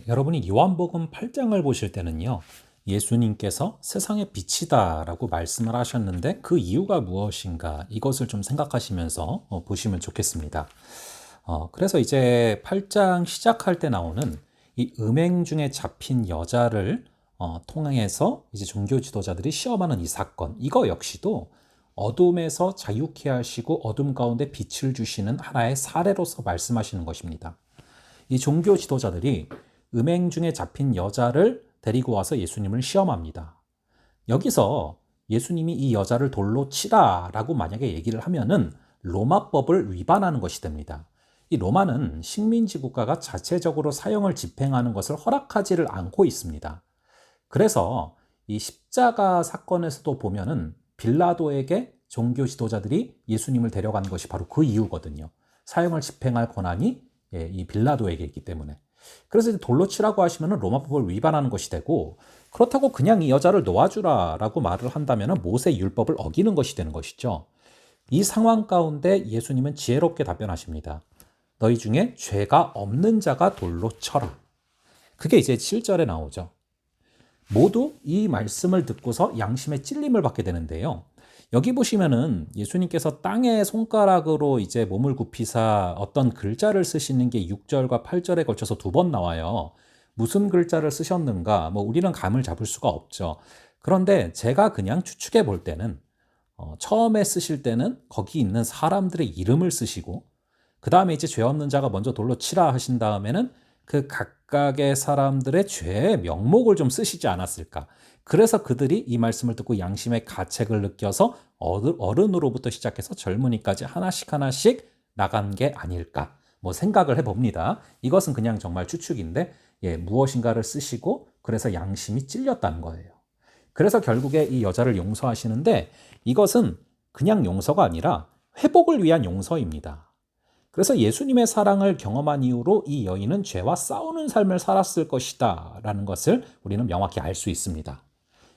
여러분이 요한복음 8장을 보실 때는요, 예수님께서 세상의 빛이다라고 말씀을 하셨는데 그 이유가 무엇인가 이것을 좀 생각하시면서 보시면 좋겠습니다. 그래서 이제 8장 시작할 때 나오는 이 음행 중에 잡힌 여자를 통해서 이제 종교 지도자들이 시험하는 이 사건, 이거 역시도 어둠에서 자유케 하시고 어둠 가운데 빛을 주시는 하나의 사례로서 말씀하시는 것입니다. 이 종교 지도자들이 음행 중에 잡힌 여자를 데리고 와서 예수님을 시험합니다. 여기서 예수님이 이 여자를 돌로 치라라고 만약에 얘기를 하면은 로마법을 위반하는 것이 됩니다. 이 로마는 식민지 국가가 자체적으로 사형을 집행하는 것을 허락하지를 않고 있습니다. 그래서 이 십자가 사건에서도 보면은 빌라도에게 종교 지도자들이 예수님을 데려간 것이 바로 그 이유거든요. 사형을 집행할 권한이 이 빌라도에게 있기 때문에. 그래서 이제 돌로 치라고 하시면 로마법을 위반하는 것이 되고, 그렇다고 그냥 이 여자를 놓아주라라고 말을 한다면 모세 율법을 어기는 것이 되는 것이죠. 이 상황 가운데 예수님은 지혜롭게 답변하십니다. 너희 중에 죄가 없는 자가 돌로 쳐라. 그게 이제 7절에 나오죠. 모두 이 말씀을 듣고서 양심의 찔림을 받게 되는데요. 여기 보시면은 예수님께서 땅에 손가락으로 이제 몸을 굽히사 어떤 글자를 쓰시는 게 6절과 8절에 걸쳐서 2번 나와요. 무슨 글자를 쓰셨는가? 우리는 감을 잡을 수가 없죠. 그런데 제가 그냥 추측해 볼 때는 처음에 쓰실 때는 거기 있는 사람들의 이름을 쓰시고, 그 다음에 이제 죄 없는 자가 먼저 돌로 치라 하신 다음에는 그 각각의 사람들의 죄의 명목을 좀 쓰시지 않았을까. 그래서 그들이 이 말씀을 듣고 양심의 가책을 느껴서 어른으로부터 시작해서 젊은이까지 하나씩 하나씩 나간 게 아닐까 생각을 해봅니다. 이것은 그냥 정말 추측인데 무엇인가를 쓰시고 그래서 양심이 찔렸다는 거예요. 그래서 결국에 이 여자를 용서하시는데 이것은 그냥 용서가 아니라 회복을 위한 용서입니다. 그래서 예수님의 사랑을 경험한 이후로 이 여인은 죄와 싸우는 삶을 살았을 것이다 라는 것을 우리는 명확히 알 수 있습니다.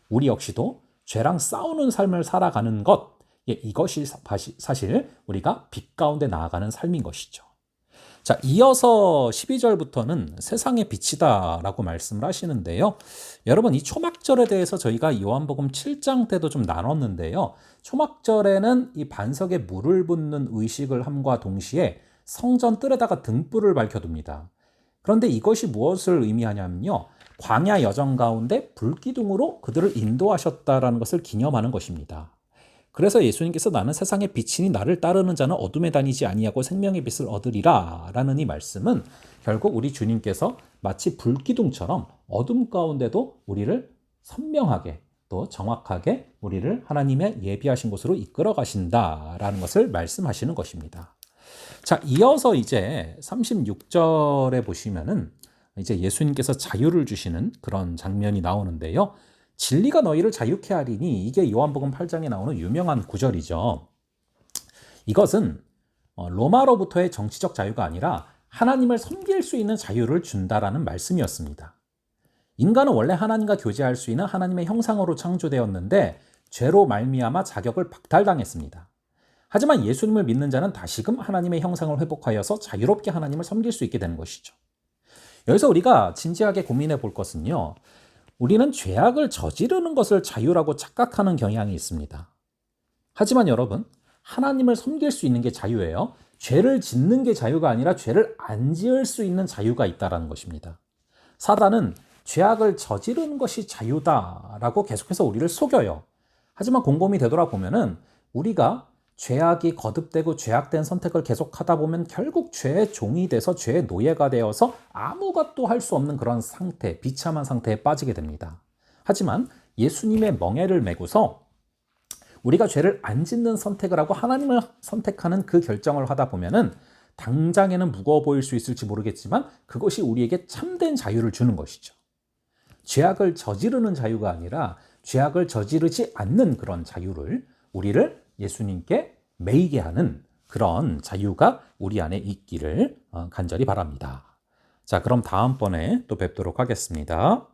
우리 역시도 죄랑 싸우는 삶을 살아가는 것, 이것이 사실 우리가 빛 가운데 나아가는 삶인 것이죠. 자, 이어서 12절부터는 세상의 빛이다 라고 말씀을 하시는데요. 여러분, 이 초막절에 대해서 저희가 요한복음 7장 때도 좀 나눴는데요. 초막절에는 이 반석에 물을 붓는 의식을 함과 동시에 성전 뜰에다가 등불을 밝혀둡니다. 그런데 이것이 무엇을 의미하냐면요. 광야 여정 가운데 불기둥으로 그들을 인도하셨다라는 것을 기념하는 것입니다. 그래서 예수님께서 나는 세상의 빛이니 나를 따르는 자는 어둠에 다니지 아니하고 생명의 빛을 얻으리라 라는 이 말씀은 결국 우리 주님께서 마치 불기둥처럼 어둠 가운데도 우리를 선명하게 또 정확하게 우리를 하나님의 예비하신 곳으로 이끌어 가신다라는 것을 말씀하시는 것입니다. 자, 이어서 이제 36절에 보시면은 이제 예수님께서 자유를 주시는 그런 장면이 나오는데요. 진리가 너희를 자유케 하리니, 이게 요한복음 8장에 나오는 유명한 구절이죠. 이것은 로마로부터의 정치적 자유가 아니라 하나님을 섬길 수 있는 자유를 준다라는 말씀이었습니다. 인간은 원래 하나님과 교제할 수 있는 하나님의 형상으로 창조되었는데 죄로 말미암아 자격을 박탈당했습니다. 하지만 예수님을 믿는 자는 다시금 하나님의 형상을 회복하여서 자유롭게 하나님을 섬길 수 있게 되는 것이죠. 여기서 우리가 진지하게 고민해 볼 것은요. 우리는 죄악을 저지르는 것을 자유라고 착각하는 경향이 있습니다. 하지만 여러분, 하나님을 섬길 수 있는 게 자유예요. 죄를 짓는 게 자유가 아니라 죄를 안 지을 수 있는 자유가 있다는 것입니다. 사단은 죄악을 저지르는 것이 자유다라고 계속해서 우리를 속여요. 하지만 곰곰이 되돌아보면은 우리가 죄악이 거듭되고 죄악된 선택을 계속하다 보면 결국 죄의 종이 돼서 죄의 노예가 되어서 아무것도 할 수 없는 그런 상태, 비참한 상태에 빠지게 됩니다. 하지만 예수님의 멍에를 메고서 우리가 죄를 안 짓는 선택을 하고 하나님을 선택하는 그 결정을 하다 보면은 당장에는 무거워 보일 수 있을지 모르겠지만 그것이 우리에게 참된 자유를 주는 것이죠. 죄악을 저지르는 자유가 아니라 죄악을 저지르지 않는 그런 자유를, 우리를 예수님께 매이게 하는 그런 자유가 우리 안에 있기를 간절히 바랍니다. 자, 그럼 다음번에 또 뵙도록 하겠습니다.